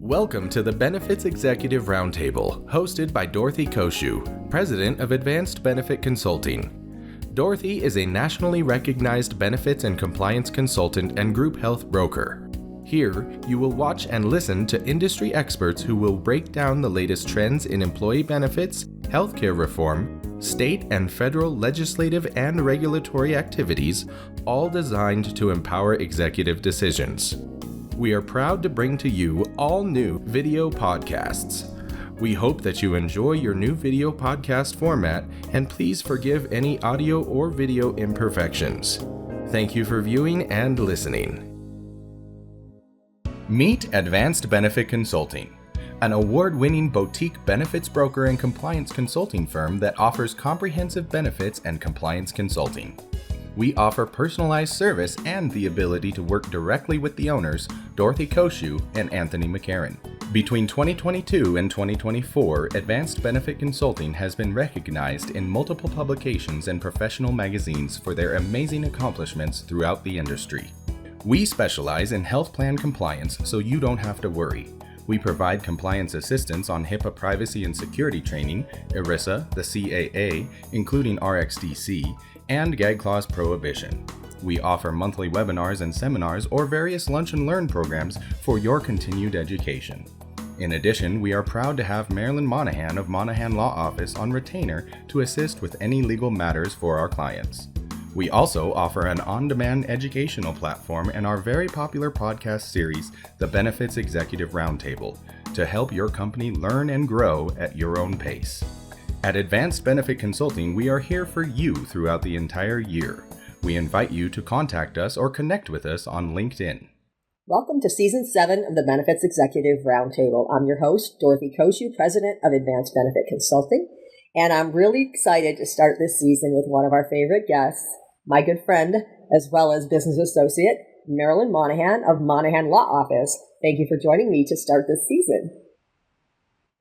Welcome to the Benefits Executive Roundtable, hosted by Dorothy Cociu, President of Advanced Benefit Consulting. Dorothy is a nationally recognized benefits and compliance consultant and group health broker. Here, you will watch and listen to industry experts who will break down the latest trends in employee benefits, healthcare reform, state and federal legislative and regulatory activities, all designed to empower executive decisions. We are proud to bring to you all new video podcasts. We hope that you enjoy your new video podcast format, and please forgive any audio or video imperfections. Thank you for viewing and listening. Meet Advanced Benefit Consulting, an award-winning boutique benefits broker and compliance consulting firm that offers comprehensive benefits and compliance consulting. We offer personalized service and the ability to work directly with the owners, Dorothy Cociu and Anthony McCarran. Between 2022 and 2024, Advanced Benefit Consulting has been recognized in multiple publications and professional magazines for their amazing accomplishments throughout the industry. We specialize in health plan compliance, so you don't have to worry. We provide compliance assistance on HIPAA privacy and security training, ERISA, the CAA, including RxDC, and gag clause prohibition. We offer monthly webinars and seminars or various lunch and learn programs for your continued education. In addition, we are proud to have Marilyn Monahan of Monahan Law Office on retainer to assist with any legal matters for our clients. We also offer an on-demand educational platform and our very popular podcast series, The Benefits Executive Roundtable, to help your company learn and grow at your own pace. At Advanced Benefit Consulting, we are here for you throughout the entire year. We invite you to contact us or connect with us on LinkedIn. Welcome to Season 7 of the Benefits Executive Roundtable. I'm your host, Dorothy Cociu, President of Advanced Benefit Consulting, and I'm really excited to start this season with one of our favorite guests, my good friend, as well as business associate, Marilyn Monahan of Monahan Law Office. Thank you for joining me to start this season.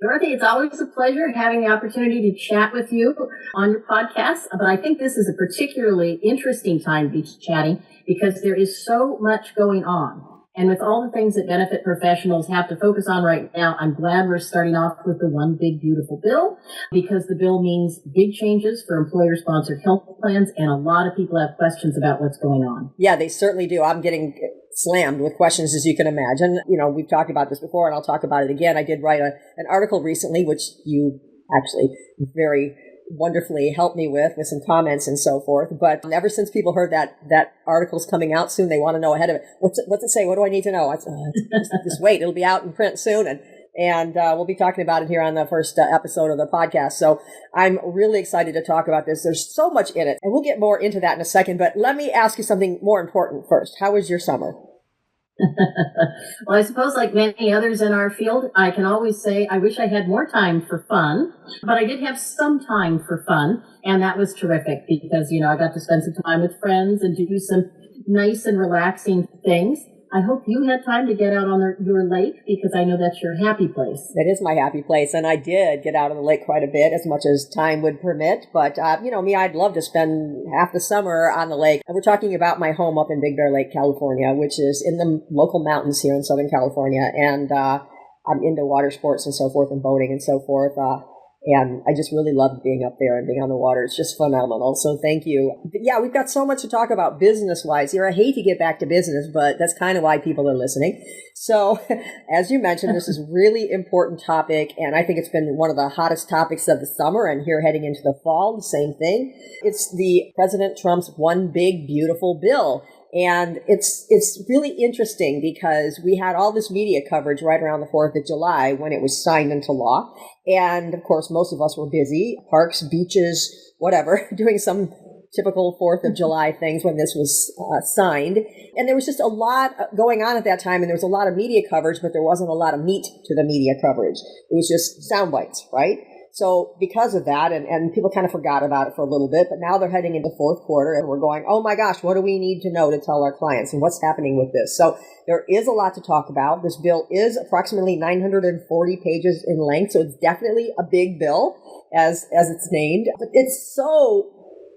Dorothy, it's always a pleasure having the opportunity to chat with you on your podcast, but I think this is a particularly interesting time to be chatting because there is so much going on. And with all the things that benefit professionals have to focus on right now, I'm glad we're starting off with the One Big Beautiful Bill, because the bill means big changes for employer-sponsored health plans, and a lot of people have questions about what's going on. Yeah, they certainly do. I'm getting slammed with questions, as you can imagine. You know, we've talked about this before, and I'll talk about it again. I did write an article recently, which you actually very wonderfully helped me with some comments and so forth. But ever since people heard that article's coming out soon, they want to know ahead of it. What's it say? What do I need to know? Just wait. It'll be out in print soon. And we'll be talking about it here on the first episode of the podcast. So I'm really excited to talk about this. There's so much in it, and we'll get more into that in a second. But let me ask you something more important first. How was your summer? Well, I suppose like many others in our field, I can always say I wish I had more time for fun, but I did have some time for fun, and that was terrific because, I got to spend some time with friends and do some nice and relaxing things. I hope you had time to get out on your lake, because I know that's your happy place. It is my happy place, and I did get out on the lake quite a bit, as much as time would permit. But, me, I'd love to spend half the summer on the lake. And we're talking about my home up in Big Bear Lake, California, which is in the local mountains here in Southern California. And I'm into water sports and so forth, and boating and so forth. And I just really loved being up there and being on the water. It's just phenomenal. So thank you. But yeah, we've got so much to talk about business-wise here. I hate to get back to business, but that's kind of why people are listening. So as you mentioned, this is a really important topic, and I think it's been one of the hottest topics of the summer, and here heading into the fall, the same thing. It's the President Trump's One Big Beautiful Bill. And it's really interesting because we had all this media coverage right around the 4th of July when it was signed into law. And of course, most of us were busy, parks, beaches, whatever, doing some typical 4th of July things when this was signed. And there was just a lot going on at that time, and there was a lot of media coverage, but there wasn't a lot of meat to the media coverage. It was just sound bites, right? So because of that, and people kind of forgot about it for a little bit, but now they're heading into fourth quarter, and we're going, oh my gosh, what do we need to know to tell our clients, and what's happening with this? So there is a lot to talk about. This bill is approximately 940 pages in length, so it's definitely a big bill, as it's named. But it's so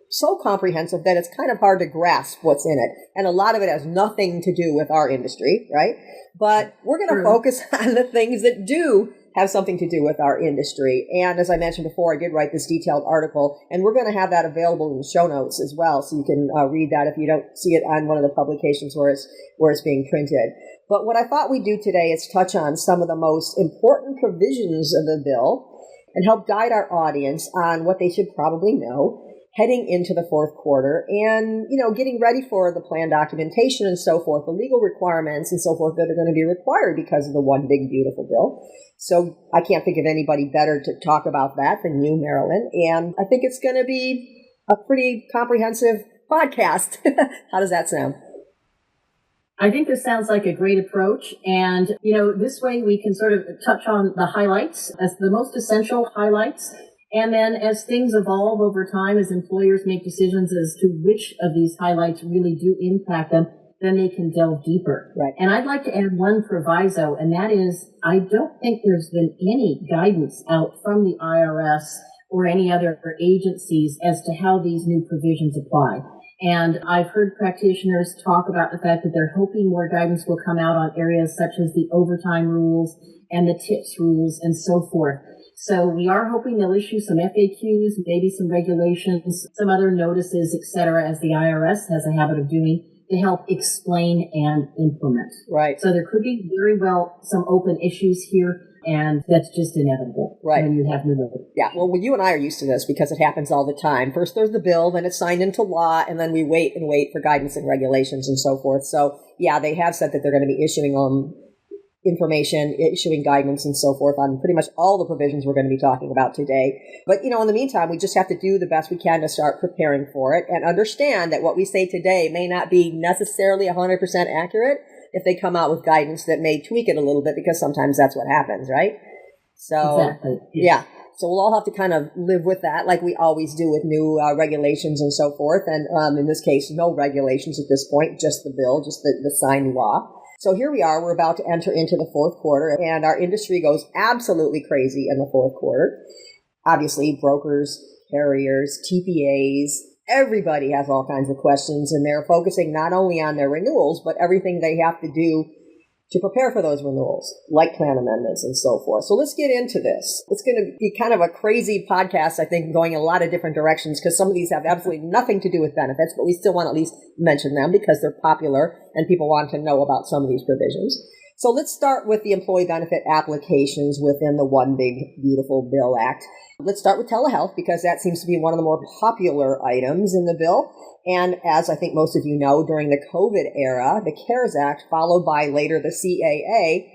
so comprehensive that it's kind of hard to grasp what's in it. And a lot of it has nothing to do with our industry, right? But we're going to focus on the things that do have something to do with our industry. And as I mentioned before, I did write this detailed article, and we're going to have that available in the show notes as well, so you can read that if you don't see it on one of the publications where it's being printed. But what I thought we'd do today is touch on some of the most important provisions of the bill and help guide our audience on what they should probably know heading into the fourth quarter and, getting ready for the plan documentation and so forth, the legal requirements and so forth that are going to be required because of the One Big Beautiful Bill. So I can't think of anybody better to talk about that than you, Marilyn. And I think it's going to be a pretty comprehensive podcast. How does that sound? I think this sounds like a great approach. And, this way we can sort of touch on the highlights as the most essential highlights. And then as things evolve over time, as employers make decisions as to which of these highlights really do impact them, then they can delve deeper. Right. And I'd like to add one proviso, and that is I don't think there's been any guidance out from the IRS or any other agencies as to how these new provisions apply. And I've heard practitioners talk about the fact that they're hoping more guidance will come out on areas such as the overtime rules and the tips rules and so forth. So we are hoping they'll issue some FAQs, maybe some regulations, some other notices, et cetera, as the IRS has a habit of doing, to help explain and implement. Right. So there could be very well some open issues here, and that's just inevitable when you have new law. Yeah, well, you and I are used to this because it happens all the time. First there's the bill, then it's signed into law, and then we wait for guidance and regulations and so forth. So, yeah, they have said that they're going to be issuing information, issuing guidance and so forth on pretty much all the provisions we're going to be talking about today. But, in the meantime, we just have to do the best we can to start preparing for it and understand that what we say today may not be necessarily 100% accurate if they come out with guidance that may tweak it a little bit, because sometimes that's what happens, right? So, exactly. Yeah. So we'll all have to kind of live with that like we always do with new regulations and so forth. And in this case, no regulations at this point, just the bill, just the signed law. So here we are, we're about to enter into the fourth quarter, and our industry goes absolutely crazy in the fourth quarter. Obviously, brokers, carriers, TPAs, everybody has all kinds of questions, and they're focusing not only on their renewals, but everything they have to do to prepare for those renewals, like plan amendments and so forth. So let's get into this. It's going to be kind of a crazy podcast, I think, going in a lot of different directions, because some of these have absolutely nothing to do with benefits, but we still want to at least mention them because they're popular and people want to know about some of these provisions. So let's start with the employee benefit applications within the One Big Beautiful Bill Act. Let's start with telehealth, because that seems to be one of the more popular items in the bill. And as I think most of you know, during the COVID era, the CARES Act, followed by later the CAA,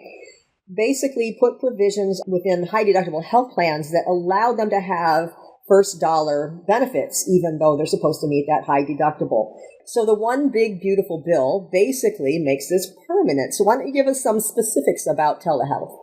basically put provisions within high deductible health plans that allowed them to have first dollar benefits, even though they're supposed to meet that high deductible. So the One Big Beautiful Bill basically makes this permanent. So why don't you give us some specifics about telehealth?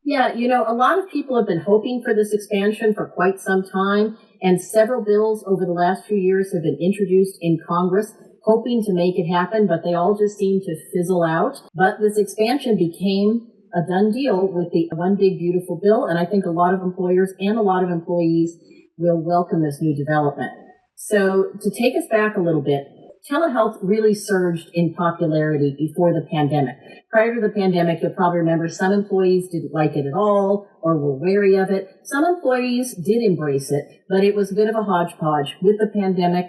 Yeah, a lot of people have been hoping for this expansion for quite some time, and several bills over the last few years have been introduced in Congress hoping to make it happen, but they all just seem to fizzle out. But this expansion became a done deal with the One Big Beautiful Bill, and I think a lot of employers and a lot of employees will welcome this new development. So to take us back a little bit, telehealth really surged in popularity before the pandemic. Prior to the pandemic, you'll probably remember some employees didn't like it at all or were wary of it. Some employees did embrace it, but it was a bit of a hodgepodge. With the pandemic,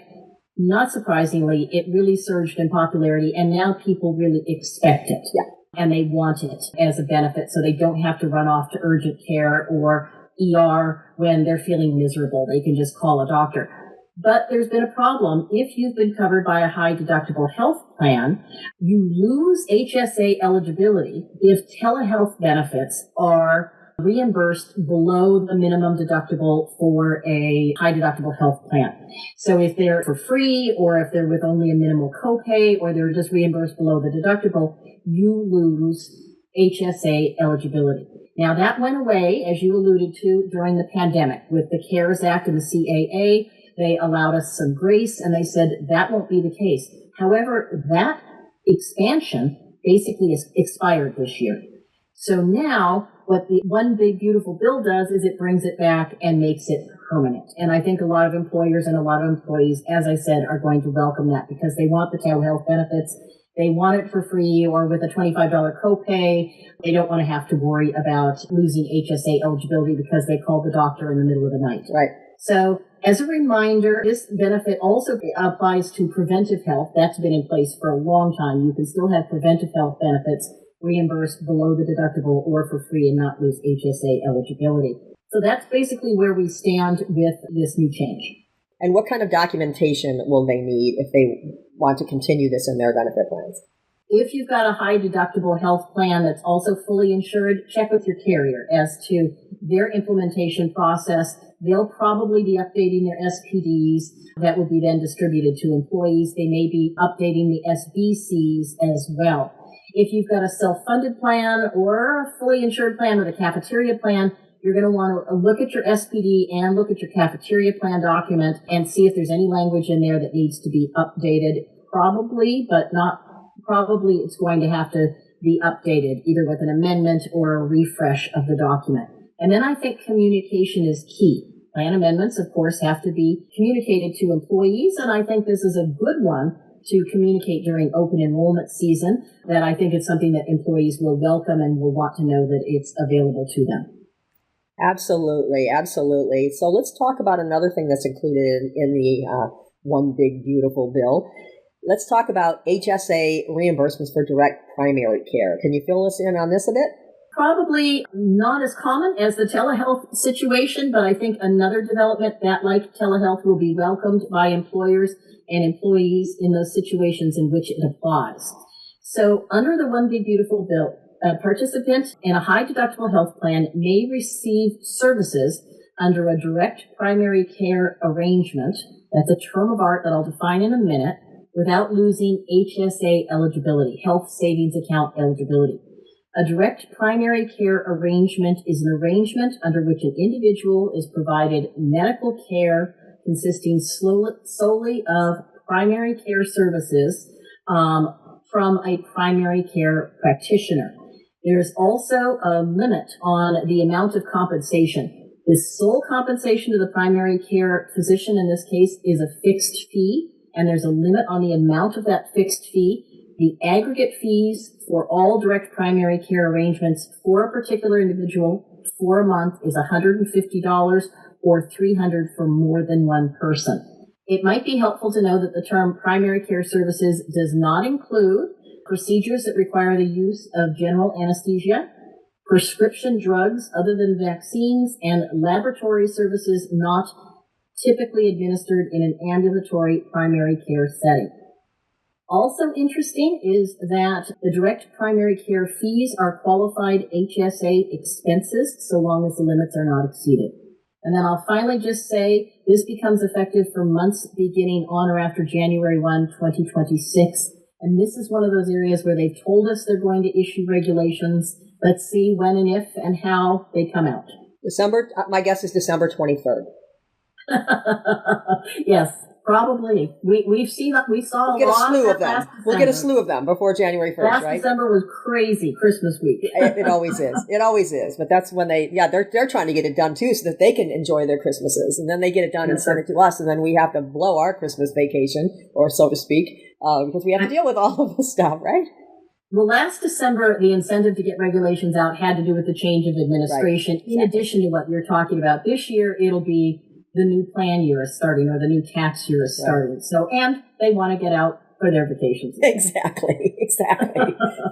not surprisingly, it really surged in popularity, and now people really expect it. Yeah. And they want it as a benefit, so they don't have to run off to urgent care or ER when they're feeling miserable. They can just call a doctor. But there's been a problem. If you've been covered by a high deductible health plan, you lose HSA eligibility if telehealth benefits are reimbursed below the minimum deductible for a high deductible health plan. So if they're for free, or if they're with only a minimal copay, or they're just reimbursed below the deductible, you lose HSA eligibility. Now that went away, as you alluded to, during the pandemic with the CARES Act and the CAA. They allowed us some grace, and they said that won't be the case. However, that expansion basically is expired this year. So now what the one big beautiful bill does is it brings it back and makes it permanent. And I think a lot of employers and a lot of employees, as I said, are going to welcome that because they want the telehealth benefits. They want it for free or with a $25 copay. They don't want to have to worry about losing HSA eligibility because they called the doctor in the middle of the night. Right. So as a reminder, this benefit also applies to preventive health. That's been in place for a long time. You can still have preventive health benefits reimbursed below the deductible or for free and not lose HSA eligibility. So that's basically where we stand with this new change. And what kind of documentation will they need if they want to continue this in their benefit plans? If you've got a high deductible health plan that's also fully insured, check with your carrier as to their implementation process. They'll probably be updating their SPDs that will be then distributed to employees. They may be updating the SBCs as well. If you've got a self-funded plan or a fully insured plan with a cafeteria plan, you're going to want to look at your SPD and look at your cafeteria plan document and see if there's any language in there that needs to be updated. Probably, but not probably it's going to have to be updated either with an amendment or a refresh of the document. And then I think communication is key. Plan amendments, of course, have to be communicated to employees, and I think this is a good one to communicate during open enrollment season, that I think it's something that employees will welcome and will want to know that it's available to them. Absolutely, absolutely. So let's talk about another thing that's included in the One Big Beautiful Bill. Let's talk about HSA reimbursements for direct primary care. Can you fill us in on this a bit? Probably not as common as the telehealth situation, but I think another development that, like telehealth, will be welcomed by employers and employees in those situations in which it applies. So under the One Big Beautiful Bill, a participant in a high deductible health plan may receive services under a direct primary care arrangement. That's a term of art that I'll define in a minute, without losing HSA eligibility, health savings account eligibility. A direct primary care arrangement is an arrangement under which an individual is provided medical care consisting solely of primary care services from a primary care practitioner. There's also a limit on the amount of compensation. The sole compensation to the primary care physician in this case is a fixed fee, and there's a limit on the amount of that fixed fee. The aggregate fees for all direct primary care arrangements for a particular individual for a month is $150 or $300 for more than one person. It might be helpful to know that the term primary care services does not include procedures that require the use of general anesthesia, prescription drugs other than vaccines, and laboratory services not typically administered in an ambulatory primary care setting. Also interesting is that the direct primary care fees are qualified HSA expenses so long as the limits are not exceeded. And then I'll finally just say this becomes effective for months beginning on or after January 1, 2026. And this is one of those areas where they've told us they're going to issue regulations. Let's see when and if and how they come out. My guess is December 23rd. Yes, probably. We saw we'll get a slew of them. We'll get a slew of them before January 1st, last right? December was crazy, Christmas week. It always is. It always is. But that's when they're trying to get it done too so that they can enjoy their Christmases. And then they get it done and send it to us. And then we have to blow our Christmas vacation, or so to speak, because we have to deal with all of this stuff, right? Well, last December, the incentive to get regulations out had to do with the change of administration, right. In addition to what you're talking about. This year, it'll be the new plan year is starting, or the new tax year is starting. Right. So, and they want to get out for their vacations. Exactly.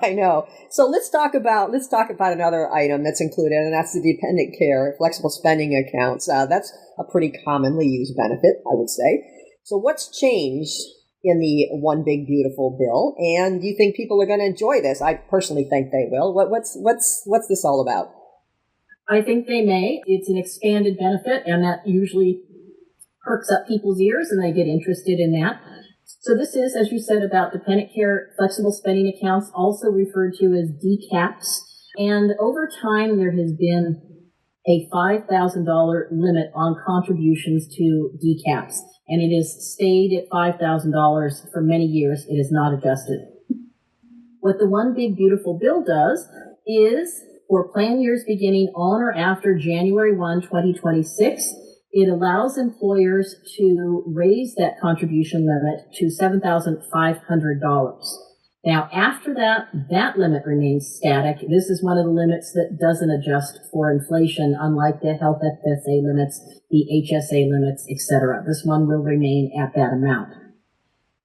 I know. So let's talk about another item that's included, and that's the dependent care, flexible spending accounts. That's a pretty commonly used benefit, I would say. So what's changed in the One Big Beautiful Bill, and do you think people are going to enjoy this? I personally think they will. What's this all about? I think they may. It's an expanded benefit, and that usually perks up people's ears, and they get interested in that. So this is, as you said, about dependent care flexible spending accounts, also referred to as DCAPs. And over time, there has been a $5,000 limit on contributions to DCAPs, and it has stayed at $5,000 for many years. It is not adjusted. What the One Big Beautiful Bill does is For plan years beginning on or after January 1, 2026, it allows employers to raise that contribution limit to $7,500. Now, after that, that limit remains static. This is one of the limits that doesn't adjust for inflation, unlike the health FSA limits, the HSA limits, etc. This one will remain at that amount.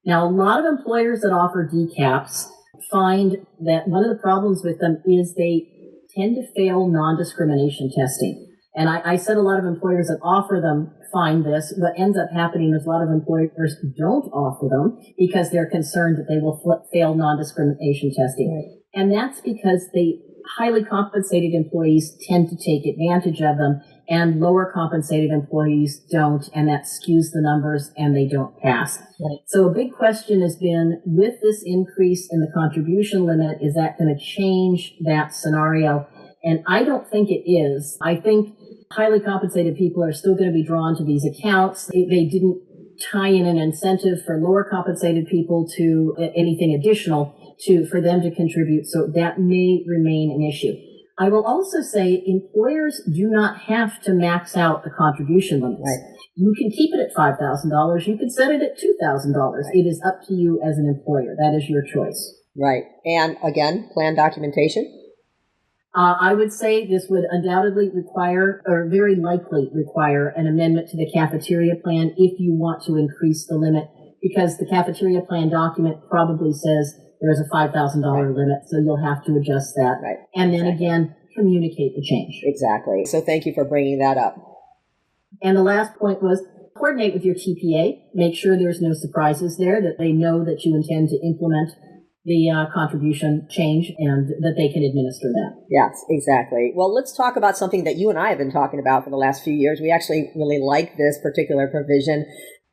Now, a lot of employers that offer DCAPs find that one of the problems with them is they tend to fail non-discrimination testing. And I said a lot of employers that offer them find this. What ends up happening is a lot of employers don't offer them because they're concerned that they will fail non-discrimination testing. Right. And that's because the highly compensated employees tend to take advantage of them and lower compensated employees don't, and that skews the numbers and they don't pass. Right. So a big question has been, with this increase in the contribution limit, is that going to change that scenario? And I don't think it is. I think highly compensated people are still going to be drawn to these accounts. They didn't tie in an incentive for lower compensated people to anything additional for them to contribute. So that may remain an issue. I will also say employers do not have to max out the contribution limits. Right. You can keep it at $5,000. You can set it at $2,000. Right. It is up to you as an employer. That is your choice. Right. And again, plan documentation. I would say this would undoubtedly require, or very likely require, an amendment to the cafeteria plan if you want to increase the limit, because the cafeteria plan document probably says there's a $5,000 limit, so you'll have to adjust that. Right. And then again, communicate the change. Exactly. So thank you for bringing that up. And the last point was coordinate with your TPA. Make sure there's no surprises there, that they know that you intend to implement the contribution change and that they can administer that. Yes, exactly. Well, let's talk about something that you and I have been talking about for the last few years. We actually really like this particular provision.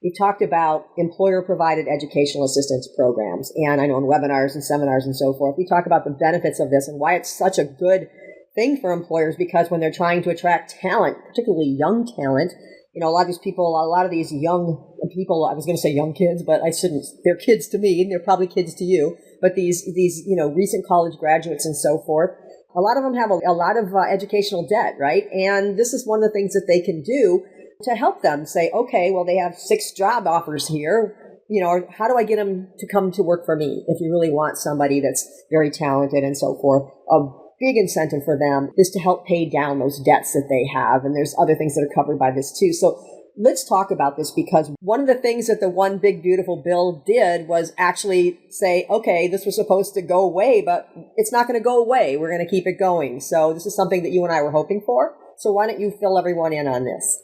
We talked about employer-provided educational assistance programs, and I know in webinars and seminars and so forth, we talk about the benefits of this and why it's such a good thing for employers, because when they're trying to attract talent, particularly young talent, you know, a lot of these young people, I was going to say young kids, but I shouldn't. They're kids to me, and they're probably kids to you. But these recent college graduates and so forth, a lot of them have a lot of educational debt, right? And this is one of the things that they can do to help them say, okay, well, they have 6 job offers here. You know, how do I get them to come to work for me? If you really want somebody that's very talented and so forth, a big incentive for them is to help pay down those debts that they have. And there's other things that are covered by this too. So let's talk about this, because one of the things that the One Big Beautiful Bill did was actually say, okay, this was supposed to go away, but it's not going to go away. We're going to keep it going. So this is something that you and I were hoping for. So why don't you fill everyone in on this?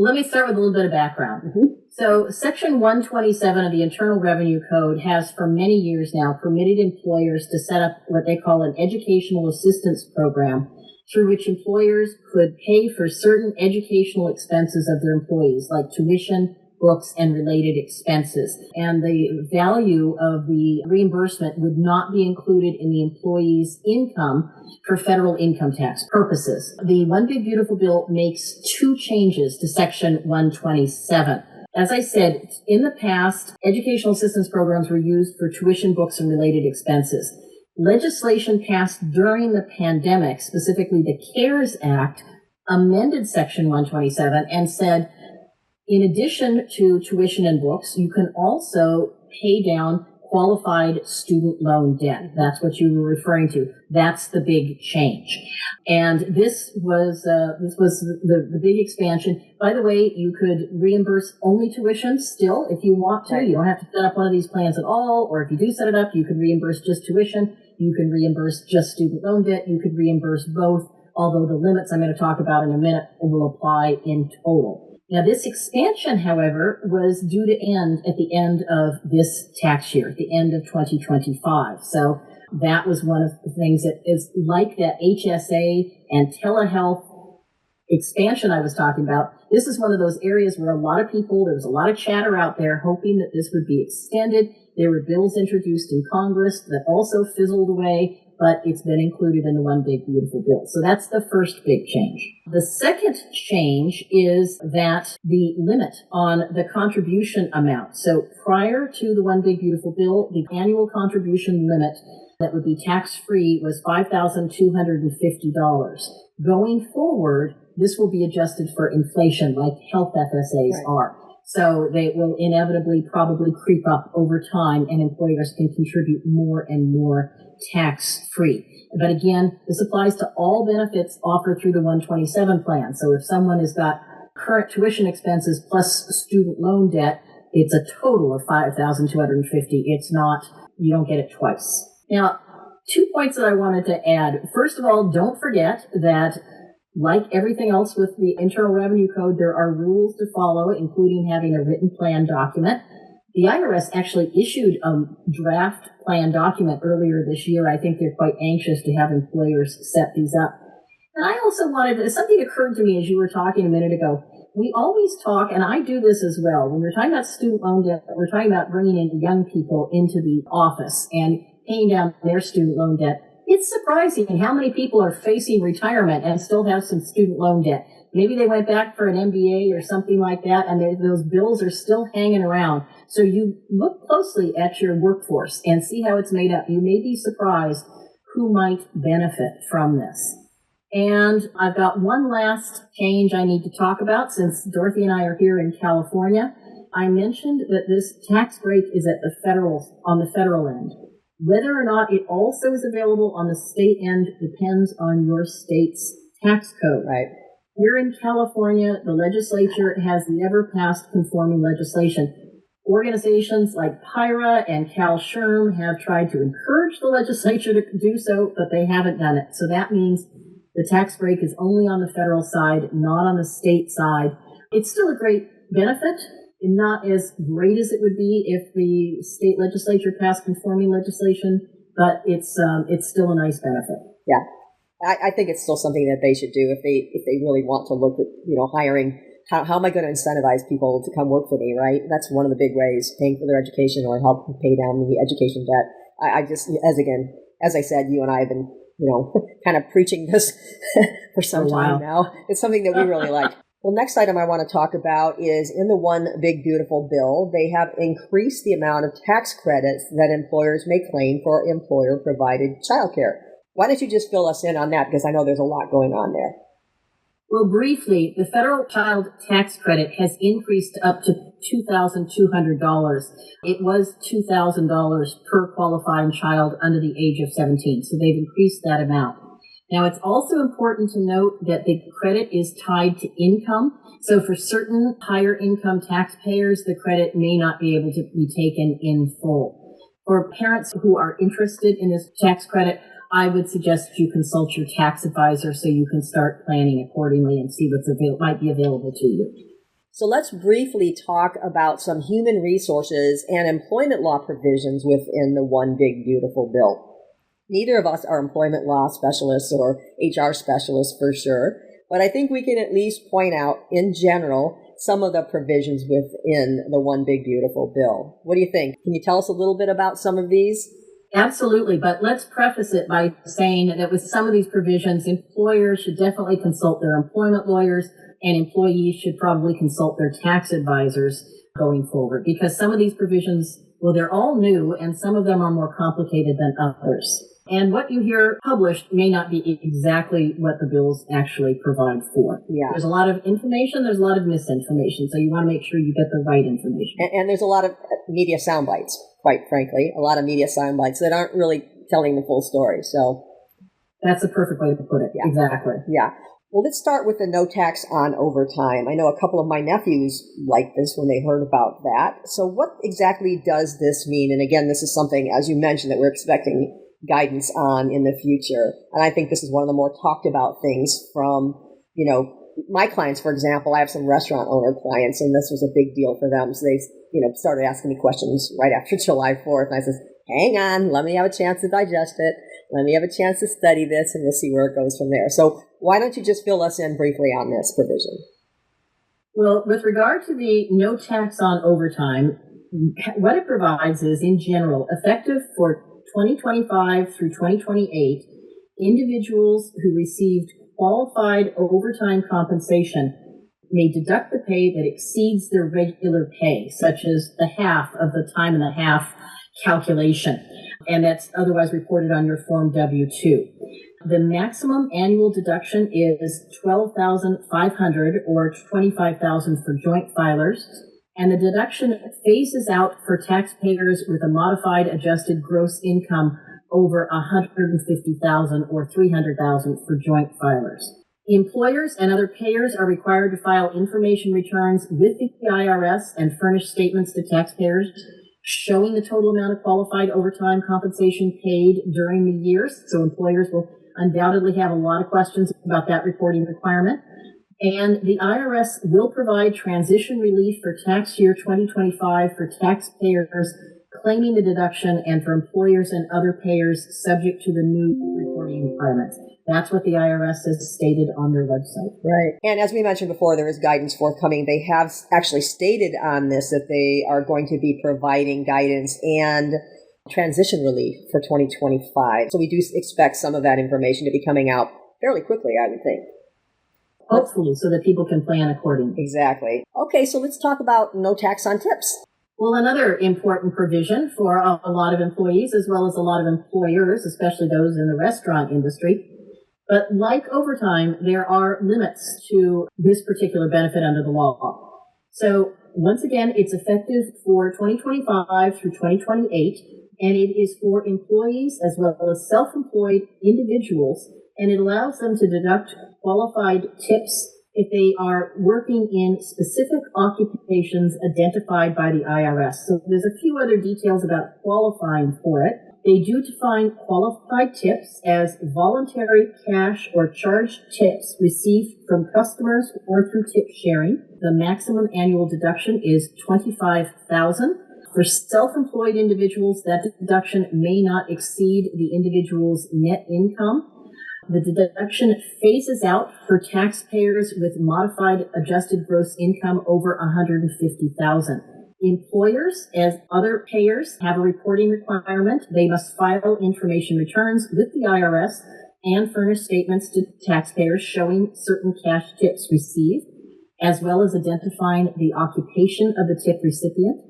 Let me start with a little bit of background. Mm-hmm. So Section 127 of the Internal Revenue Code has for many years now permitted employers to set up what they call an educational assistance program, through which employers could pay for certain educational expenses of their employees, like tuition, books, and related expenses. And the value of the reimbursement would not be included in the employee's income for federal income tax purposes. The One Big Beautiful Bill makes 2 changes to Section 127. As I said, in the past, educational assistance programs were used for tuition, books, and related expenses. Legislation passed during the pandemic, specifically the CARES Act, amended Section 127 and said, in addition to tuition and books, you can also pay down qualified student loan debt. That's what you were referring to. That's the big change. And this was the big expansion. By the way, you could reimburse only tuition still if you want to. You don't have to set up one of these plans at all. Or if you do set it up, you could reimburse just tuition. You can reimburse just student loan debt. You could reimburse both, although the limits I'm going to talk about in a minute will apply in total. Now, this expansion, however, was due to end at the end of this tax year, at the end of 2025. So that was one of the things that is like that HSA and telehealth expansion I was talking about. This is one of those areas where a lot of people, there was a lot of chatter out there hoping that this would be extended. There were bills introduced in Congress that also fizzled away, but it's been included in the One Big Beautiful Bill. So that's the first big change. The second change is that the limit on the contribution amount. So prior to the One Big Beautiful Bill, the annual contribution limit that would be tax-free was $5,250. Going forward, this will be adjusted for inflation like health FSAs are. So they will inevitably probably creep up over time, and employers can contribute more and more tax-free. But again, this applies to all benefits offered through the 127 plan. So if someone has got current tuition expenses plus student loan debt, it's a total of $5,250. It's not, you don't get it twice. Now, 2 points that I wanted to add. First of all, don't forget that like everything else with the Internal Revenue Code, there are rules to follow, including having a written plan document. The IRS actually issued a draft plan document earlier this year. I think they're quite anxious to have employers set these up. And I also something occurred to me as you were talking a minute ago. We always talk, and I do this as well, when we're talking about student loan debt, we're talking about bringing in young people into the office and paying down their student loan debt. It's surprising how many people are facing retirement and still have some student loan debt. Maybe they went back for an MBA or something like that, and those bills are still hanging around. So you look closely at your workforce and see how it's made up. You may be surprised who might benefit from this. And I've got one last change I need to talk about since Dorothy and I are here in California. I mentioned that this tax break is on the federal end. Whether or not it also is available on the state end depends on your state's tax code. Right. Here in California, the legislature has never passed conforming legislation. Organizations like PIRA and CalSHRM have tried to encourage the legislature to do so, but they haven't done it. So that means the tax break is only on the federal side, not on the state side. It's still a great benefit, and not as great as it would be if the state legislature passed conforming legislation, but it's still a nice benefit. Yeah. I think it's still something that they should do if they really want to look at, hiring. How am I going to incentivize people to come work for me, right? That's one of the big ways, paying for their education or help pay down the education debt. I just, as I said, you and I have been, kind of preaching this for some time now. It's something that we really like. Well, next item I want to talk about is in the One Big Beautiful Bill, they have increased the amount of tax credits that employers may claim for employer-provided childcare. Why don't you just fill us in on that? Because I know there's a lot going on there. Well, briefly, the federal child tax credit has increased up to $2,200. It was $2,000 per qualifying child under the age of 17. So they've increased that amount. Now, it's also important to note that the credit is tied to income. So for certain higher income taxpayers, the credit may not be able to be taken in full. For parents who are interested in this tax credit, I would suggest you consult your tax advisor so you can start planning accordingly and see what's might be available to you. So let's briefly talk about some human resources and employment law provisions within the One Big Beautiful Bill. Neither of us are employment law specialists or HR specialists for sure, but I think we can at least point out in general some of the provisions within the One Big Beautiful Bill. What do you think? Can you tell us a little bit about some of these? Absolutely, but let's preface it by saying that with some of these provisions, employers should definitely consult their employment lawyers, and employees should probably consult their tax advisors going forward, because some of these provisions, well, they're all new, and some of them are more complicated than others. And what you hear published may not be exactly what the bills actually provide for. Yeah. There's a lot of information, there's a lot of misinformation, so you want to make sure you get the right information. And there's a lot of media sound bites, quite frankly, a lot of media sound bites that aren't really telling the full story. So that's the perfect way to put it. Yeah. Exactly. Yeah. Well, let's start with the no tax on overtime. I know a couple of my nephews liked this when they heard about that. So what exactly does this mean? And again, this is something, as you mentioned, that we're expecting guidance on in the future. And I think this is one of the more talked about things from, my clients, for example. I have some restaurant owner clients, and this was a big deal for them. So they, started asking me questions right after July 4th. And I said, hang on, let me have a chance to digest it. Let me have a chance to study this, and we'll see where it goes from there. So why don't you just fill us in briefly on this provision? Well, with regard to the no tax on overtime, what it provides is, in general, effective for 2025 through 2028, individuals who received qualified overtime compensation may deduct the pay that exceeds their regular pay, such as the half of the time and a half calculation. and that's otherwise reported on your Form W-2. The maximum annual deduction is $12,500 or $25,000 for joint filers, and the deduction phases out for taxpayers with a modified adjusted gross income over $150,000 or $300,000 for joint filers. Employers and other payers are required to file information returns with the IRS and furnish statements to taxpayers showing the total amount of qualified overtime compensation paid during the years. So employers will undoubtedly have a lot of questions about that reporting requirement. And the IRS will provide transition relief for tax year 2025 for taxpayers claiming the deduction and for employers and other payers subject to the new reporting requirements. That's what the IRS has stated on their website. Right. And as we mentioned before, there is guidance forthcoming. They have actually stated on this that they are going to be providing guidance and transition relief for 2025. So we do expect some of that information to be coming out fairly quickly, I would think. Hopefully, so that people can plan accordingly. Exactly. Okay, so let's talk about no tax on tips. Well, another important provision for a lot of employees, as well as a lot of employers, especially those in the restaurant industry. But like overtime, there are limits to this particular benefit under the law. So once again, it's effective for 2025 through 2028, and it is for employees as well as self-employed individuals, and it allows them to deduct qualified tips if they are working in specific occupations identified by the IRS. So there's a few other details about qualifying for it. They do define qualified tips as voluntary cash or charged tips received from customers or through tip sharing. The maximum annual deduction is $25,000. For self-employed individuals, that deduction may not exceed the individual's net income. The deduction phases out for taxpayers with modified adjusted gross income over $150,000. Employers, as other payers, have a reporting requirement. They must file information returns with the IRS and furnish statements to taxpayers showing certain cash tips received, as well as identifying the occupation of the tip recipient.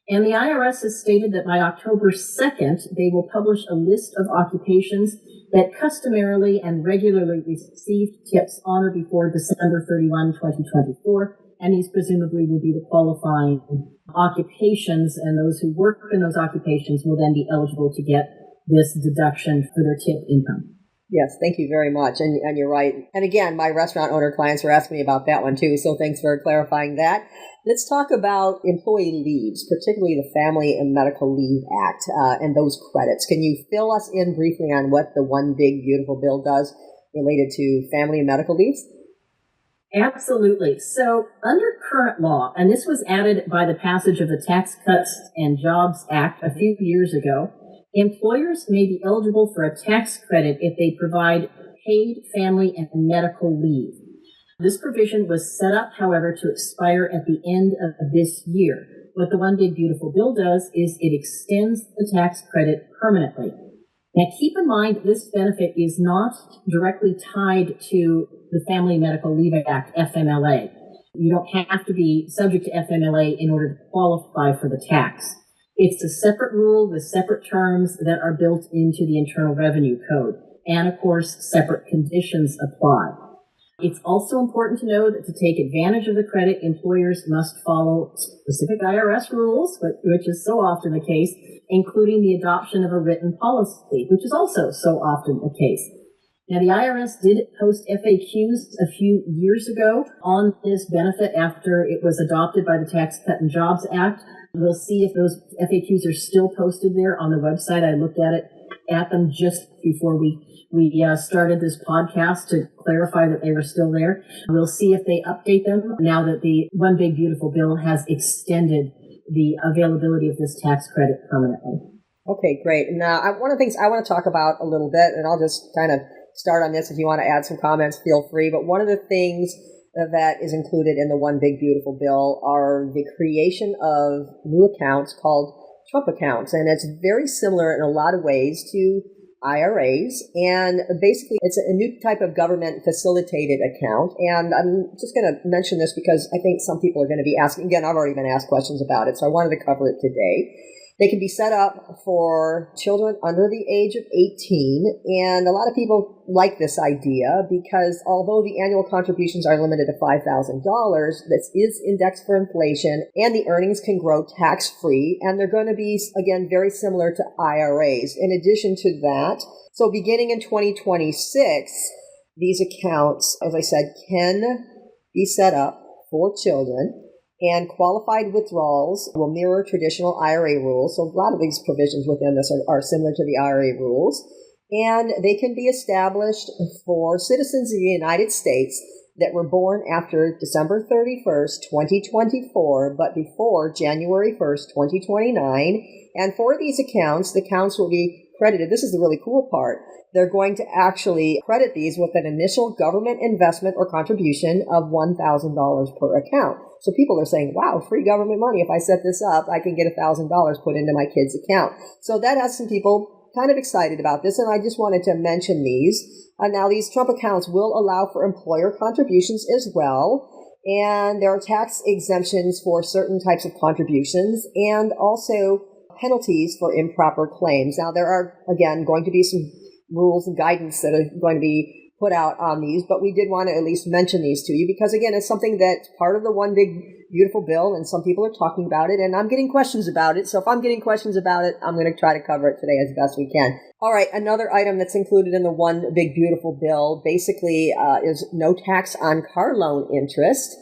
And the IRS has stated that by October 2nd, they will publish a list of occupations that customarily and regularly received tips on or before December 31, 2024. And these presumably will be the qualifying occupations, and those who work in those occupations will then be eligible to get this deduction for their tip income. Yes, thank you very much. And you're right. And again, my restaurant owner clients were asking me about that one too, so thanks for clarifying that. Let's talk about employee leaves, particularly the Family and Medical Leave Act and those credits. Can you fill us in briefly on what the One Big Beautiful Bill does related to family and medical leaves? Absolutely. So under current law, and this was added by the passage of the Tax Cuts and Jobs Act a few years ago, employers may be eligible for a tax credit if they provide paid family and medical leave. This provision was set up, however, to expire at the end of this year. What the One Big Beautiful Bill does is it extends the tax credit permanently. Now, keep in mind, this benefit is not directly tied to the Family Medical Leave Act, FMLA. You don't have to be subject to FMLA in order to qualify for the tax. It's a separate rule with separate terms that are built into the Internal Revenue Code. And, of course, separate conditions apply. It's also important to know that to take advantage of the credit, employers must follow specific IRS rules, which is so often the case, including the adoption of a written policy, which is also so often the case. Now, the IRS did post FAQs a few years ago on this benefit after it was adopted by the Tax Cut and Jobs Act. We'll see if those FAQs are still posted there on the website. I looked at them just before we started this podcast to clarify that they were still there. We'll see if they update them now that the One Big Beautiful Bill has extended the availability of this tax credit permanently. Okay, great. Now, one of the things I want to talk about a little bit, and I'll just kind of start on this. If you want to add some comments, feel free. But one of the things that is included in the One Big Beautiful Bill are the creation of new accounts called Trump accounts. And it's very similar in a lot of ways to IRAs. And basically, it's a new type of government facilitated account. And I'm just going to mention this because I think some people are going to be asking. Again, I've already been asked questions about it, so I wanted to cover it today. They can be set up for children under the age of 18, and a lot of people like this idea because although the annual contributions are limited to $5,000, this is indexed for inflation, and the earnings can grow tax-free, and they're going to be, again, very similar to IRAs. In addition to that, so beginning in 2026, these accounts, as I said, can be set up for children. And qualified withdrawals will mirror traditional IRA rules. So a lot of these provisions within this are similar to the IRA rules. And they can be established for citizens of the United States that were born after December 31st, 2024, but before January 1st, 2029. And for these accounts, the accounts will be credited. This is the really cool part. They're going to actually credit these with an initial government investment or contribution of $1,000 per account. So people are saying, wow, free government money. If I set this up, I can get $1,000 put into my kid's account. So that has some people kind of excited about this, and I just wanted to mention these. Now, these Trump accounts will allow for employer contributions as well, and there are tax exemptions for certain types of contributions and also penalties for improper claims. Now, there are, again, going to be some rules and guidance that are going to be put out on these, but we did want to at least mention these to you because, again, it's something that's part of the one big beautiful bill, and some people are talking about it, and I'm getting questions about it. So if I'm getting questions about it, I'm going to try to cover it today as best we can. All right, another item that's included in the one big beautiful bill basically is no tax on car loan interest.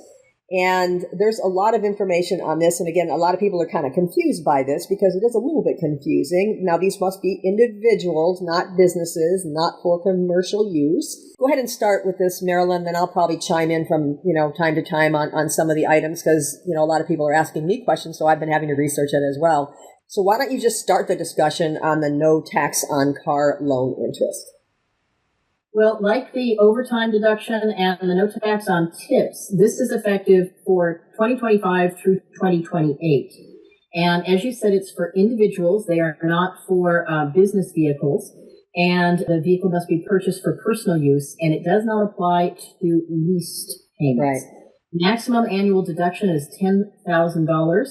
And there's a lot of information on this. And again, a lot of people are kind of confused by this because it is a little bit confusing. Now, these must be individuals, not businesses, not for commercial use. Go ahead and start with this, Marilyn, then I'll probably chime in from, time to time on some of the items because, a lot of people are asking me questions, so I've been having to research it as well. So why don't you just start the discussion on the no tax on car loan interest? Well, like the overtime deduction and the no tax on tips, this is effective for 2025 through 2028. And as you said, it's for individuals. They are not for business vehicles. And the vehicle must be purchased for personal use. And it does not apply to leased payments. Right. Maximum annual deduction is $10,000.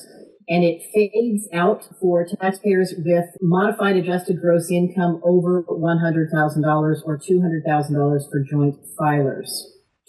And it fades out for taxpayers with modified adjusted gross income over $100,000 or $200,000 for joint filers.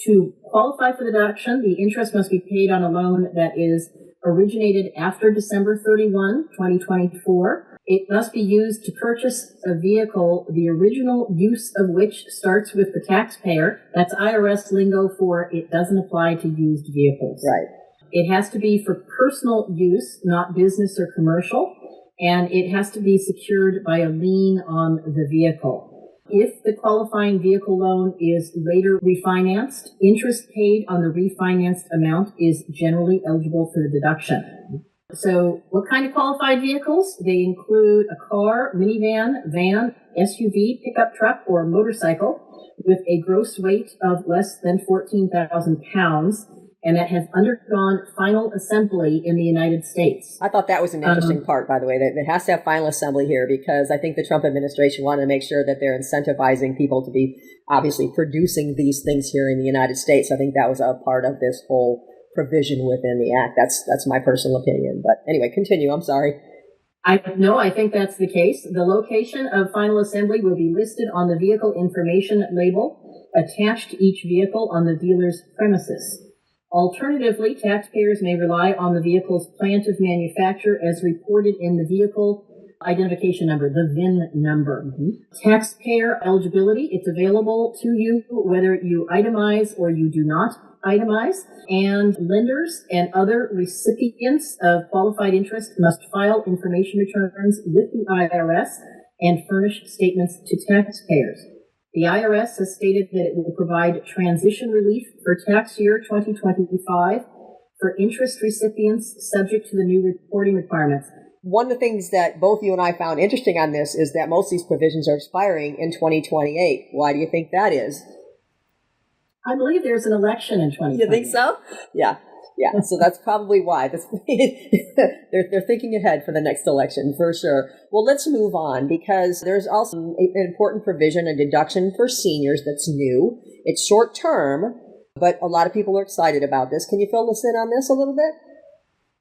To qualify for the deduction, the interest must be paid on a loan that is originated after December 31, 2024. It must be used to purchase a vehicle, the original use of which starts with the taxpayer. That's IRS lingo for it doesn't apply to used vehicles. Right. It has to be for personal use, not business or commercial, and it has to be secured by a lien on the vehicle. If the qualifying vehicle loan is later refinanced, interest paid on the refinanced amount is generally eligible for the deduction. So what kind of qualified vehicles? They include a car, minivan, van, SUV, pickup truck, or motorcycle with a gross weight of less than 14,000 pounds, and that has undergone final assembly in the United States. I thought that was an interesting part, by the way, that it has to have final assembly here because I think the Trump administration wanted to make sure that they're incentivizing people to be obviously producing these things here in the United States. I think that was a part of this whole provision within the act. That's my personal opinion. But anyway, continue. I'm sorry. I think that's the case. The location of final assembly will be listed on the vehicle information label attached to each vehicle on the dealer's premises. Alternatively, taxpayers may rely on the vehicle's plant of manufacture as reported in the vehicle identification number, the VIN number. Mm-hmm. Taxpayer eligibility, it's available to you whether you itemize or you do not itemize. And lenders and other recipients of qualified interest must file information returns with the IRS and furnish statements to taxpayers. The IRS has stated that it will provide transition relief for tax year 2025 for interest recipients subject to the new reporting requirements. One of the things that both you and I found interesting on this is that most of these provisions are expiring in 2028. Why do you think that is? I believe there's an election in 2028. You think so? Yeah. Yeah, so that's probably why. They're thinking ahead for the next election, for sure. Well, let's move on, because there's also an important provision, a deduction for seniors that's new. It's short term, but a lot of people are excited about this. Can you fill us in on this a little bit?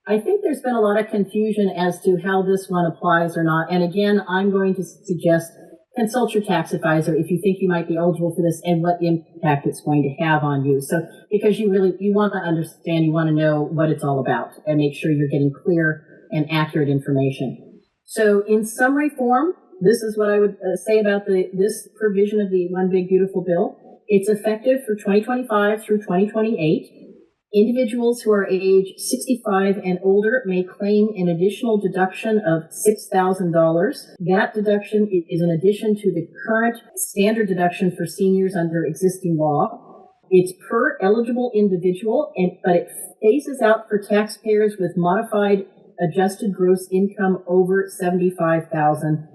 I think there's been a lot of confusion as to how this one applies or not. And again, I'm going to suggest consult your tax advisor if you think you might be eligible for this and what impact it's going to have on you. So, because you want to understand, you want to know what it's all about and make sure you're getting clear and accurate information. So in summary form, this is what I would say about this provision of the One Big Beautiful Bill. It's effective for 2025 through 2028. Individuals who are age 65 and older may claim an additional deduction of $6,000. That deduction is in addition to the current standard deduction for seniors under existing law. It's per eligible individual, but it phases out for taxpayers with modified adjusted gross income over $75,000,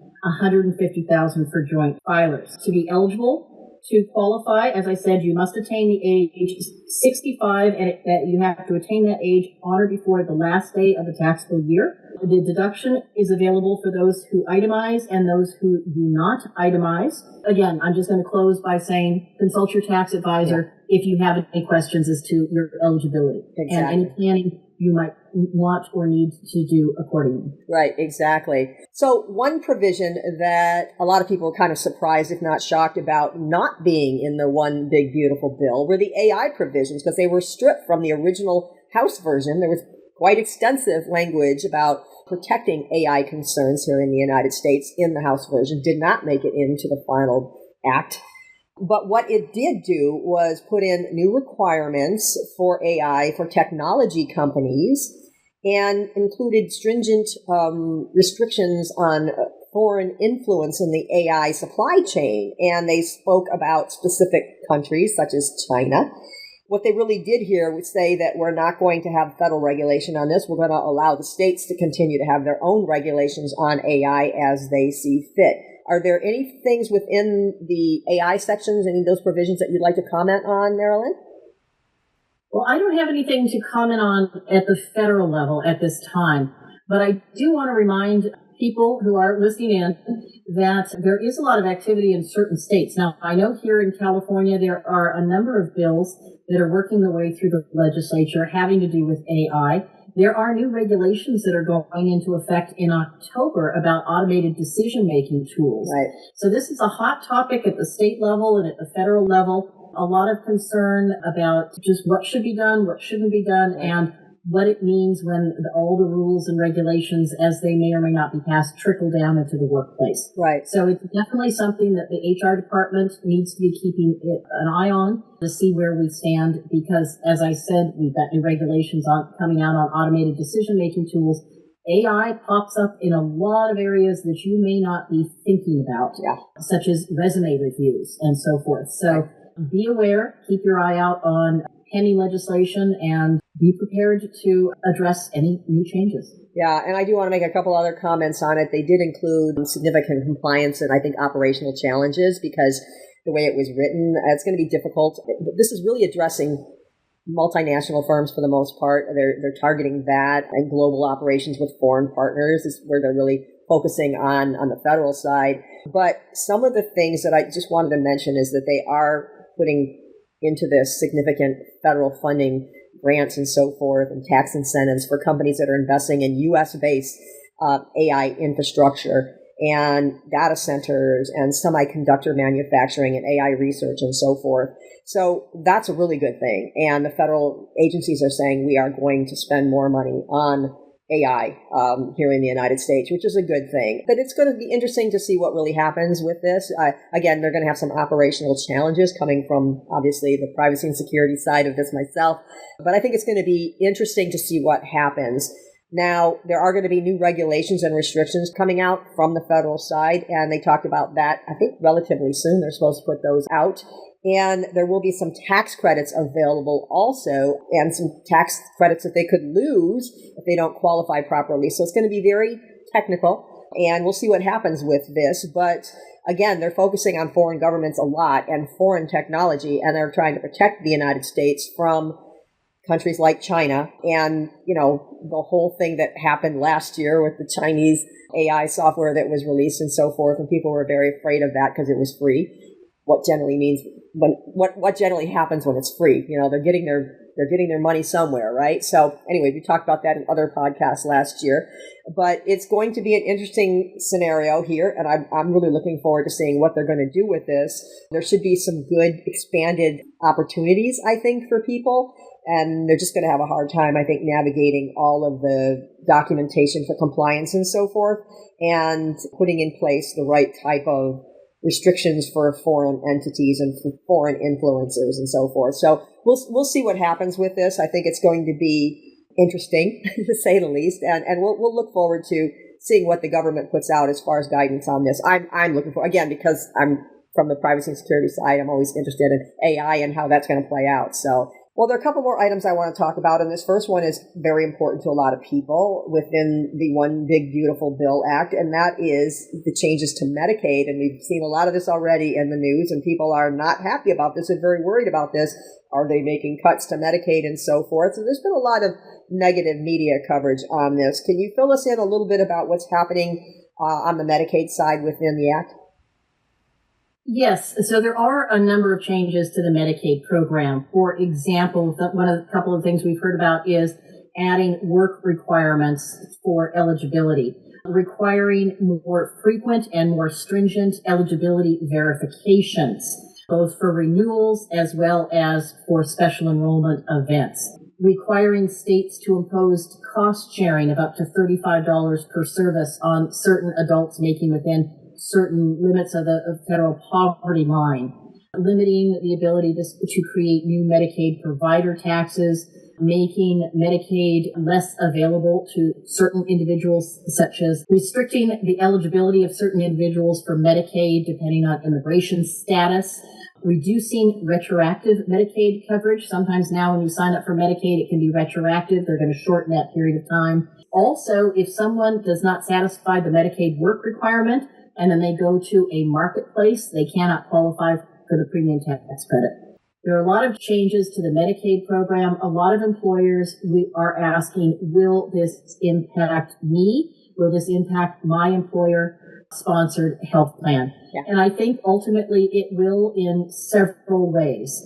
$150,000 for joint filers. To be eligible, to qualify, as I said, you must attain the age 65, and that you have to attain that age on or before the last day of the taxable year. The deduction is available for those who itemize and those who do not itemize. Again, I'm just going to close by saying consult your tax advisor if you have any questions as to your eligibility and any planning you might want or need to do accordingly. Right, exactly. So one provision that a lot of people were kind of surprised, if not shocked, about not being in the One Big Beautiful Bill were the AI provisions, because they were stripped from the original House version. There was quite extensive language about protecting AI concerns here in the United States in the House version, did not make it into the final act. But what it did do was put in new requirements for AI for technology companies and included stringent restrictions on foreign influence in the AI supply chain. And they spoke about specific countries such as China. What they really did here was say that we're not going to have federal regulation on this. We're going to allow the states to continue to have their own regulations on AI as they see fit. Are there any things within the AI sections, any of those provisions that you'd like to comment on, Marilyn? Well, I don't have anything to comment on at the federal level at this time, but I do want to remind people who are listening in that there is a lot of activity in certain states. Now, I know here in California there are a number of bills that are working their way through the legislature having to do with AI. There are new regulations that are going into effect in October about automated decision-making tools. Right. So this is a hot topic at the state level and at the federal level. A lot of concern about just what should be done, what shouldn't be done, and what it means when all the rules and regulations, as they may or may not be passed, trickle down into the workplace. Right. So it's definitely something that the HR department needs to be keeping an eye on to see where we stand, because, as I said, we've got new regulations coming out on automated decision-making tools. AI pops up in a lot of areas that you may not be thinking about, such as resume reviews and so forth. So be aware, keep your eye out on pending legislation, and be prepared to address any new changes. Yeah, and I do want to make a couple other comments on it. They did include significant compliance and I think operational challenges, because the way it was written, it's going to be difficult. This is really addressing multinational firms for the most part. They're targeting that, and global operations with foreign partners is where they're really focusing on the federal side. But some of the things that I just wanted to mention is that they are putting into this significant federal funding, grants and so forth, and tax incentives for companies that are investing in U.S.-based AI infrastructure and data centers and semiconductor manufacturing and AI research and so forth. So that's a really good thing. And the federal agencies are saying we are going to spend more money on AI here in the United States, which is a good thing. But it's going to be interesting to see what really happens with this. Again, they're going to have some operational challenges coming from, obviously, the privacy and security side of this myself. But I think it's going to be interesting to see what happens. Now, there are going to be new regulations and restrictions coming out from the federal side, and they talked about that, I think, relatively soon. They're supposed to put those out. And there will be some tax credits available also, and some tax credits that they could lose if they don't qualify properly. So it's going to be very technical, and we'll see what happens with this. But again, they're focusing on foreign governments a lot and foreign technology, and they're trying to protect the United States from countries like China. And, you know, the whole thing that happened last year with the Chinese AI software that was released and so forth, and people were very afraid of that because it was free. What generally means what generally happens when it's free. You know, they're getting their they're getting their money somewhere, right? So anyway, we talked about that in other podcasts last year, but it's going to be an interesting scenario here, and I'm really looking forward to seeing what they're going to do with this. There should be some good expanded opportunities, I think, for people, and they're just going to have a hard time, I think, navigating all of the documentation for compliance and so forth, and putting in place the right type of restrictions for foreign entities and for foreign influencers and so forth. So we'll see what happens with this. I think it's going to be interesting, to say the least, and we'll look forward to seeing what the government puts out as far as guidance on this. I'm looking for, again, because I'm from the privacy and security side, I'm always interested in AI and how that's going to play out. So, well, there are a couple more items I want to talk about, and this first one is very important to a lot of people within the One Big Beautiful Bill Act, and that is the changes to Medicaid. And we've seen a lot of this already in the news, and people are not happy about this and very worried about this. Are they making cuts to Medicaid and so forth? So there's been a lot of negative media coverage on this. Can you fill us in a little bit about what's happening on the Medicaid side within the Act? Yes, so there are a number of changes to the Medicaid program. For example, a couple of things we've heard about is adding work requirements for eligibility, requiring more frequent and more stringent eligibility verifications, both for renewals as well as for special enrollment events, requiring states to impose cost sharing of up to $35 per service on certain adults making within certain limits of the federal poverty line, limiting the ability to create new Medicaid provider taxes, making Medicaid less available to certain individuals, such as restricting the eligibility of certain individuals for Medicaid depending on immigration status, reducing retroactive Medicaid coverage. Sometimes now when you sign up for Medicaid, it can be retroactive. They're going to shorten that period of time. Also, if someone does not satisfy the Medicaid work requirement, and then they go to a marketplace, they cannot qualify for the premium tax credit. There are a lot of changes to the Medicaid program. A lot of employers are asking, will this impact me? Will this impact my employer-sponsored health plan? Yeah. And I think ultimately it will in several ways.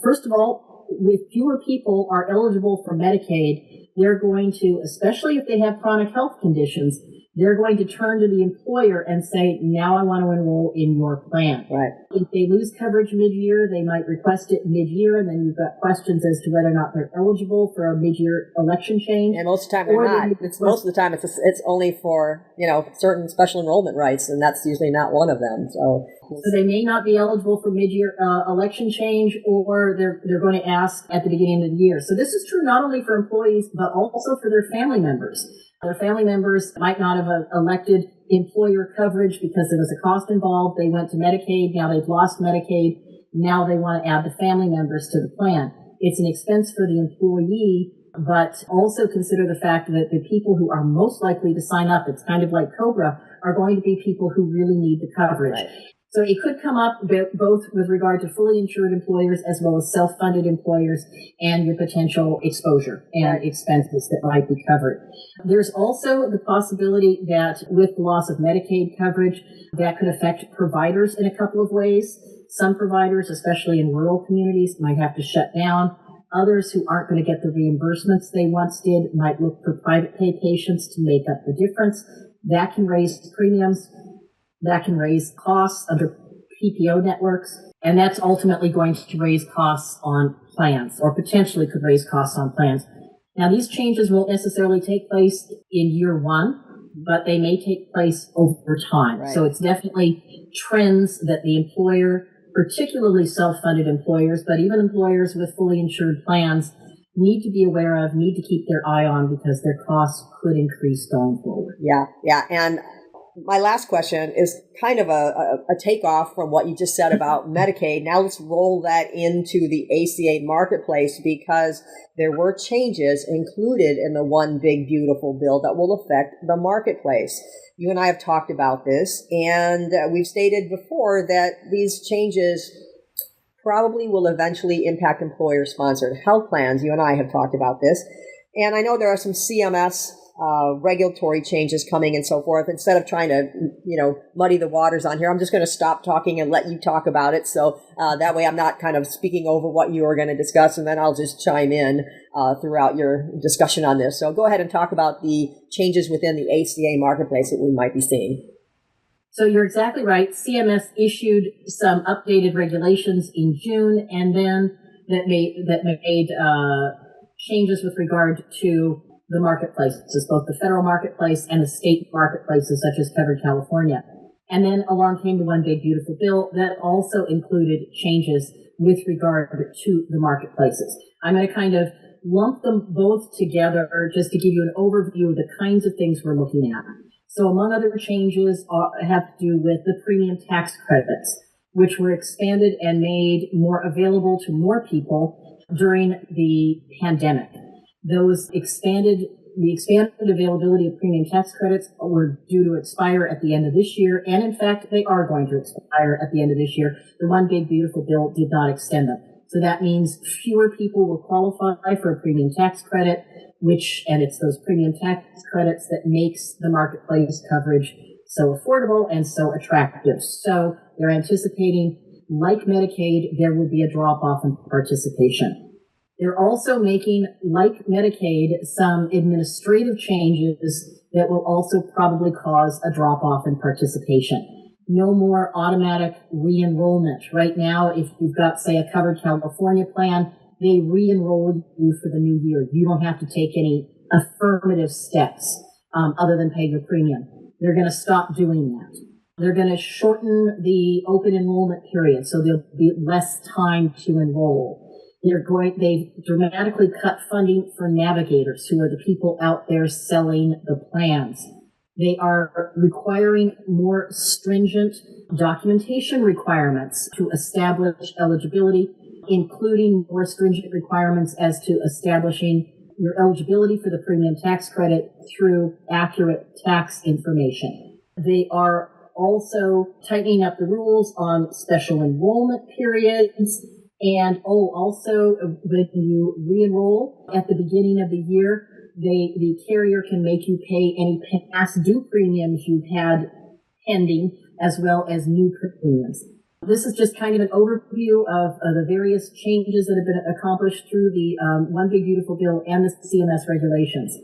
First of all, with fewer people are eligible for Medicaid, they're going to, especially if they have chronic health conditions, they're going to turn to the employer and say, now I want to enroll in your plan. Right. If they lose coverage mid-year, they might request it mid-year, and then you've got questions as to whether or not they're eligible for a mid-year election change. And most of the time they're not. Most of the time it's only for, certain special enrollment rights, and that's usually not one of them. So they may not be eligible for mid-year election change, or they're going to ask at the beginning of the year. So this is true not only for employees, but also for their family members. Their family members might not have elected employer coverage because there was a cost involved. They went to Medicaid. Now they've lost Medicaid. Now they want to add the family members to the plan. It's an expense for the employee, but also consider the fact that the people who are most likely to sign up, it's kind of like COBRA, are going to be people who really need the coverage. Right. So it could come up both with regard to fully insured employers as well as self-funded employers and your potential exposure and expenses that might be covered. There's also the possibility that with the loss of Medicaid coverage, that could affect providers in a couple of ways. Some providers, especially in rural communities, might have to shut down. Others who aren't going to get the reimbursements they once did might look for private pay patients to make up the difference. That can raise premiums. That can raise costs under PPO networks, and that's ultimately going to raise costs on plans, or potentially could raise costs on plans. Now, these changes won't necessarily take place in year one, but they may take place over time. Right. So it's definitely trends that the employer, particularly self-funded employers, but even employers with fully insured plans, need to be aware of, need to keep their eye on, because their costs could increase going forward. Yeah, and my last question is kind of a takeoff from what you just said about Medicaid. Now let's roll that into the ACA marketplace, because there were changes included in the One Big Beautiful Bill that will affect the marketplace. You and I have talked about this, and we've stated before that these changes probably will eventually impact employer-sponsored health plans. You and I have talked about this. And I know there are some CMS regulatory changes coming and so forth. Instead of trying to, muddy the waters on here, I'm just going to stop talking and let you talk about it. So that way I'm not kind of speaking over what you are going to discuss, and then I'll just chime in throughout your discussion on this. So go ahead and talk about the changes within the ACA marketplace that we might be seeing. So you're exactly right. CMS issued some updated regulations in June, and then that made changes with regard to the marketplaces, both the federal marketplace and the state marketplaces, such as Covered California. And then along came the One Big Beautiful Bill that also included changes with regard to the marketplaces. I'm going to kind of lump them both together just to give you an overview of the kinds of things we're looking at. So among other changes have to do with the premium tax credits, which were expanded and made more available to more people during the pandemic. The expanded availability of premium tax credits were due to expire at the end of this year, and in fact, they are going to expire at the end of this year. The One Big Beautiful Bill did not extend them. So that means fewer people will qualify for a premium tax credit, and it's those premium tax credits that makes the marketplace coverage so affordable and so attractive. So they're anticipating, like Medicaid, there will be a drop-off in participation. They're also making, like Medicaid, some administrative changes that will also probably cause a drop-off in participation. No more automatic re-enrollment. Right now, if you've got, say, a Covered California plan, they re-enroll you for the new year. You don't have to take any affirmative steps other than pay your premium. They're going to stop doing that. They're going to shorten the open enrollment period, so there'll be less time to enroll. They've dramatically cut funding for navigators, who are the people out there selling the plans. They are requiring more stringent documentation requirements to establish eligibility, including more stringent requirements as to establishing your eligibility for the premium tax credit through accurate tax information. They are also tightening up the rules on special enrollment periods. And also, when you re-enroll at the beginning of the year, the carrier can make you pay any past due premiums you've had pending, as well as new premiums. This is just kind of an overview of the various changes that have been accomplished through the One Big Beautiful Bill and the CMS regulations.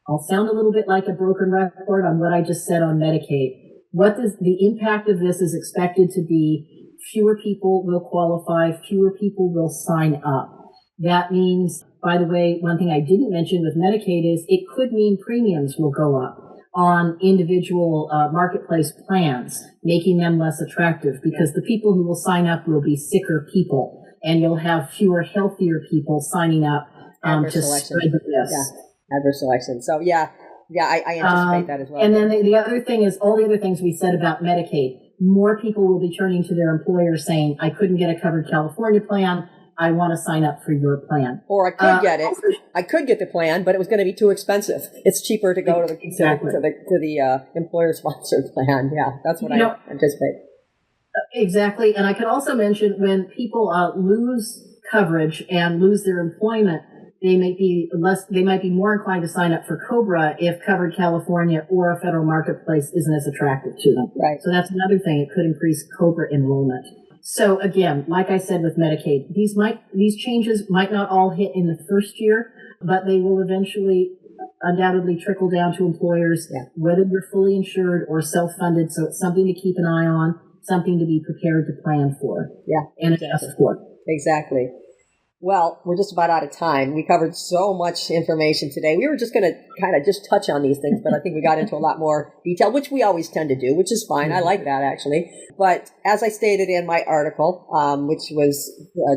I'll sound a little bit like a broken record on what I just said on Medicaid. The impact of this is expected to be fewer people will qualify, fewer people will sign up. That means, by the way, one thing I didn't mention with Medicaid is it could mean premiums will go up on individual marketplace plans, making them less attractive, because the people who will sign up will be sicker people, and you'll have fewer healthier people signing up to spread the risk. Yeah, adverse selection. So I anticipate that as well. And then the other thing is all the other things we said about Medicaid. More people will be turning to their employer saying, I couldn't get a Covered California plan. I want to sign up for your plan. Or I could get it. I could get the plan, but it was going to be too expensive. It's cheaper to go to the employer-sponsored plan. Yeah, that's what I anticipate. Exactly. And I could also mention when people lose coverage and lose their employment, they might be more inclined to sign up for COBRA if Covered California or a federal marketplace isn't as attractive to them. Right. So that's another thing. It could increase COBRA enrollment. So again, like I said with Medicaid, these changes might not all hit in the first year, but they will eventually undoubtedly trickle down to employers, whether you're fully insured or self-funded. So it's something to keep an eye on, something to be prepared to plan for. Yeah. And adjust for. Exactly. Well, we're just about out of time. We covered so much information today. We were just going to kind of just touch on these things, but I think we got into a lot more detail, which we always tend to do, which is fine. I like that, actually. But as I stated in my article, which was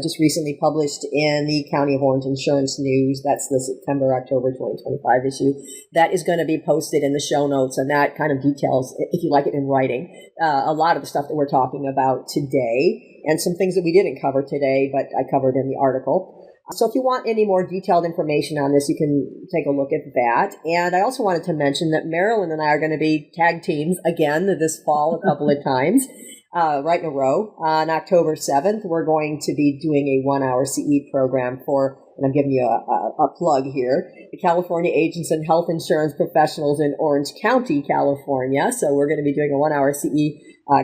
just recently published in the County of Orange Insurance News, that's the September-October 2025 issue, that is going to be posted in the show notes, and that kind of details, if you like it in writing, a lot of the stuff that we're talking about today, and some things that we didn't cover today, but I covered in the article. So if you want any more detailed information on this, you can take a look at that. And I also wanted to mention that Marilyn and I are going to be tag teams again this fall a couple of times, right in a row. On October 7th, we're going to be doing a 1-hour CE program for and I'm giving you a plug here, the California Agents and Health Insurance Professionals in Orange County, California. So we're going to be doing a 1-hour CE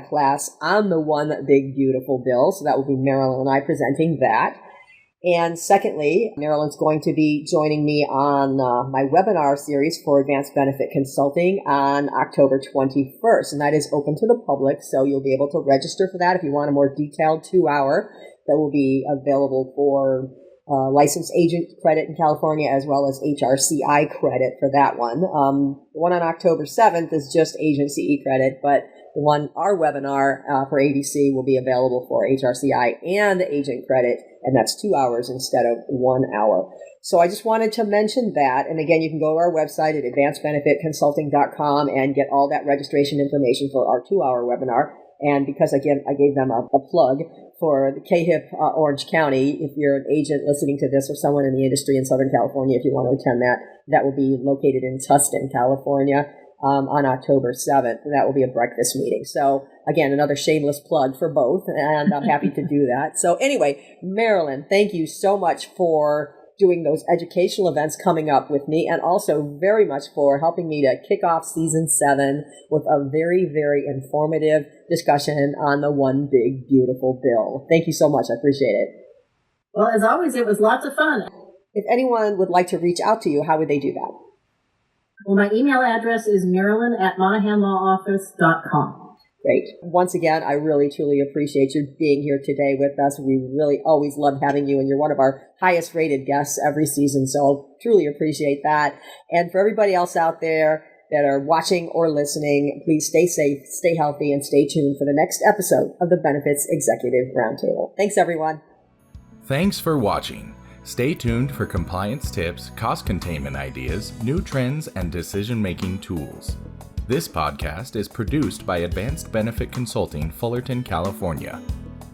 class on the One Big Beautiful Bill. So that will be Marilyn and I presenting that. And secondly, Marilyn's going to be joining me on my webinar series for Advanced Benefit Consulting on October 21st. And that is open to the public, so you'll be able to register for that if you want a more detailed 2-hour that will be available for licensed agent credit in California as well as HRCI credit for that one. The one on October 7th is just agent CE credit, but the one, our webinar for ABC will be available for HRCI and agent credit, and that's 2 hours instead of 1 hour. So I just wanted to mention that. And again, you can go to our website at advancedbenefitconsulting.com and get all that registration information for our 2-hour webinar. And because, again, I gave them a plug for the KHIP Orange County, if you're an agent listening to this or someone in the industry in Southern California, if you want to attend that, that will be located in Tustin, California. On October 7th. That will be a breakfast meeting. So again, another shameless plug for both, and I'm happy to do that. So anyway, Marilyn, thank you so much for doing those educational events coming up with me, and also very much for helping me to kick off season 7 with a very, very informative discussion on the One Big Beautiful Bill. Thank you so much. I appreciate it. Well, as always, it was lots of fun. If anyone would like to reach out to you, how would they do that? Well, my email address is marilyn@monahanlawoffice.com. Great. Once again, I really, truly appreciate you being here today with us. We really always love having you, and you're one of our highest rated guests every season, so truly appreciate that. And for everybody else out there that are watching or listening, please stay safe, stay healthy, and stay tuned for the next episode of the Benefits Executive Roundtable. Thanks, everyone. Thanks for watching. Stay tuned for compliance tips, cost containment ideas, new trends, and decision-making tools. This podcast is produced by Advanced Benefit Consulting, Fullerton, California.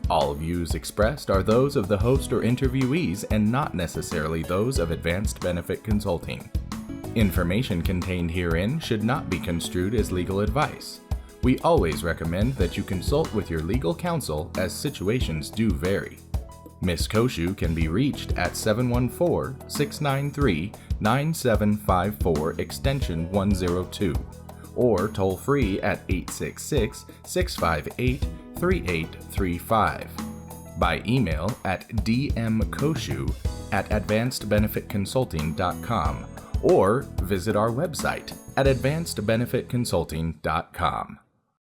All views expressed are those of the host or interviewees and not necessarily those of Advanced Benefit Consulting. Information contained herein should not be construed as legal advice. We always recommend that you consult with your legal counsel as situations do vary. Ms. Cociu can be reached at 714-693-9754 extension 102 or toll free at 866-658-3835. By email at dmcociu@advancedbenefitconsulting.com or visit our website at advancedbenefitconsulting.com.